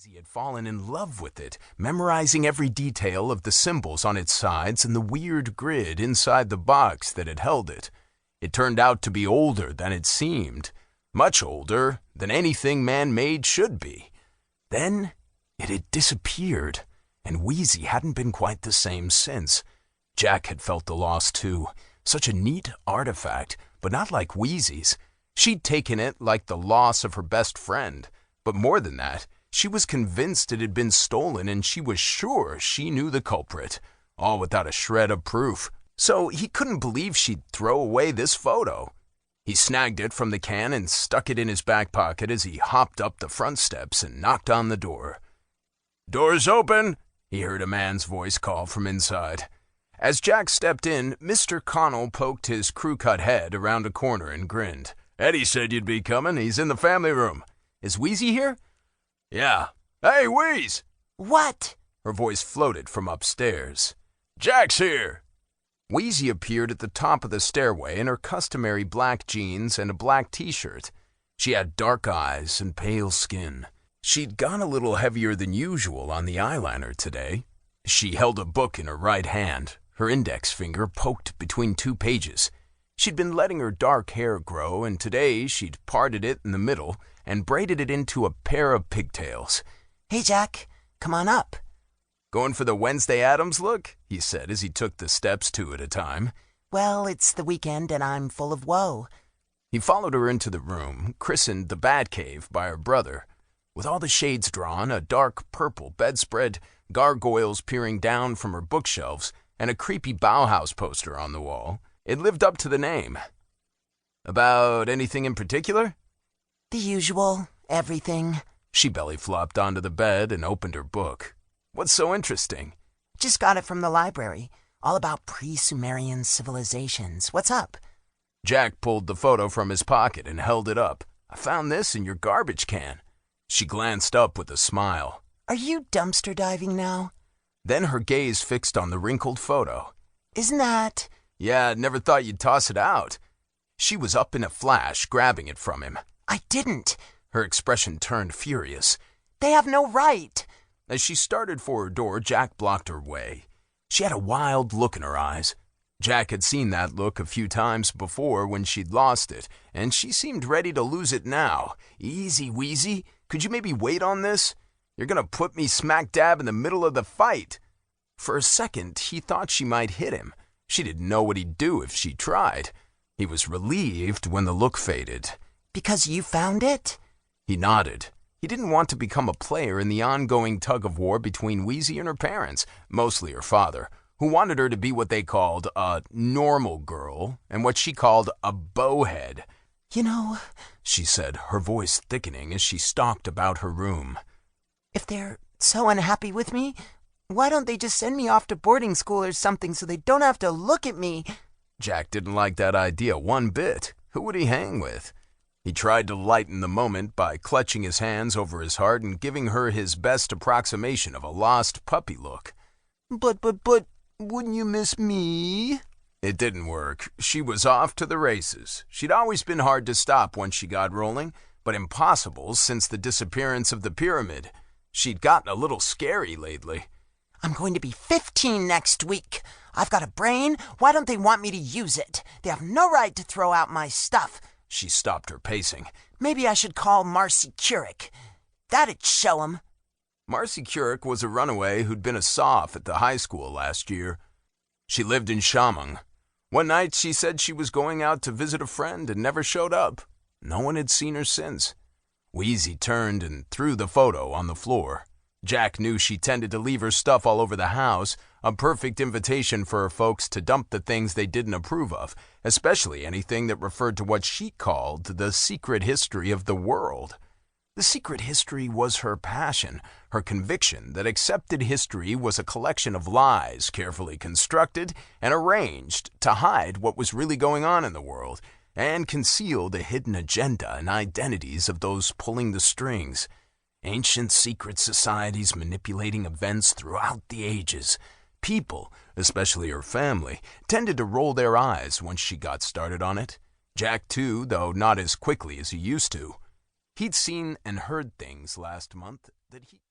Weezy had fallen in love with it, memorizing every detail of the symbols on its sides and the weird grid inside the box that had held it. It turned out to be older than it seemed, much older than anything man-made should be. Then it had disappeared, and Weezy hadn't been quite the same since. Jack had felt the loss too. Such a neat artifact, but not like Weezy's. She'd taken it like the loss of her best friend. But more than that, she was convinced it had been stolen, and she was sure she knew the culprit, all without a shred of proof. So he couldn't believe she'd throw away this photo. He snagged it from the can and stuck it in his back pocket as he hopped up the front steps and knocked on the door. "Door's open," he heard a man's voice call from inside. As Jack stepped in, Mr. Connell poked his crew-cut head around a corner and grinned. "Eddie said you'd be coming. He's in the family room." "Is Weezy here?" "Yeah. Hey, Weez!" "What?" Her voice floated from upstairs. "Jack's here." Weezy appeared at the top of the stairway in her customary black jeans and a black t-shirt. She had dark eyes and pale skin. She'd gone a little heavier than usual on the eyeliner today. She held a book in her right hand, her index finger poked between two pages. She'd been letting her dark hair grow, and today she'd parted it in the middle and braided it into a pair of pigtails. "Hey, Jack, come on up." "Going for the Wednesday Addams look?" he said as he took the steps two at a time. "Well, it's the weekend and I'm full of woe." He followed her into the room, christened the Batcave by her brother. With all the shades drawn, a dark purple bedspread, gargoyles peering down from her bookshelves, and a creepy Bauhaus poster on the wall, it lived up to the name. "About anything in particular?" "The usual, everything." She belly-flopped onto the bed and opened her book. "What's so interesting?" "Just got it from the library. All about pre-Sumerian civilizations. What's up?" Jack pulled the photo from his pocket and held it up. "I found this in your garbage can." She glanced up with a smile. "Are you dumpster diving now?" Then her gaze fixed on the wrinkled photo. "Isn't that—" "Yeah, never thought you'd toss it out." She was up in a flash, grabbing it from him. "I didn't." Her expression turned furious. "They have no right." As she started for her door, Jack blocked her way. She had a wild look in her eyes. Jack had seen that look a few times before when she'd lost it, and she seemed ready to lose it now. "Easy, Weezy. Could you maybe wait on this? You're gonna put me smack dab in the middle of the fight." For a second, he thought she might hit him. She didn't know what he'd do if she tried. He was relieved when the look faded. "Because you found it?" He nodded. He didn't want to become a player in the ongoing tug-of-war between Weezy and her parents, mostly her father, who wanted her to be what they called a normal girl and what she called a bowhead. "You know," she said, her voice thickening as she stalked about her room. "If they're so unhappy with me, why don't they just send me off to boarding school or something so they don't have to look at me?" Jack didn't like that idea one bit. Who would he hang with? He tried to lighten the moment by clutching his hands over his heart and giving her his best approximation of a lost puppy look. But, wouldn't you miss me?" It didn't work. She was off to the races. She'd always been hard to stop once she got rolling, but impossible since the disappearance of the pyramid. She'd gotten a little scary lately. "I'm going to be 15 next week. I've got a brain. Why don't they want me to use it? They have no right to throw out my stuff." She stopped her pacing. "Maybe I should call Marcy Curick. That'd show 'em." Marcy Curick was a runaway who'd been a soph at the high school last year. She lived in Shamong. One night she said she was going out to visit a friend and never showed up. No one had seen her since. Weezy turned and threw the photo on the floor. Jack knew she tended to leave her stuff all over the house, a perfect invitation for her folks to dump the things they didn't approve of, especially anything that referred to what she called the secret history of the world. The secret history was her passion, her conviction that accepted history was a collection of lies carefully constructed and arranged to hide what was really going on in the world and conceal the hidden agenda and identities of those pulling the strings. Ancient secret societies manipulating events throughout the ages. People, especially her family, tended to roll their eyes once she got started on it. Jack, too, though not as quickly as he used to. He'd seen and heard things last month that he...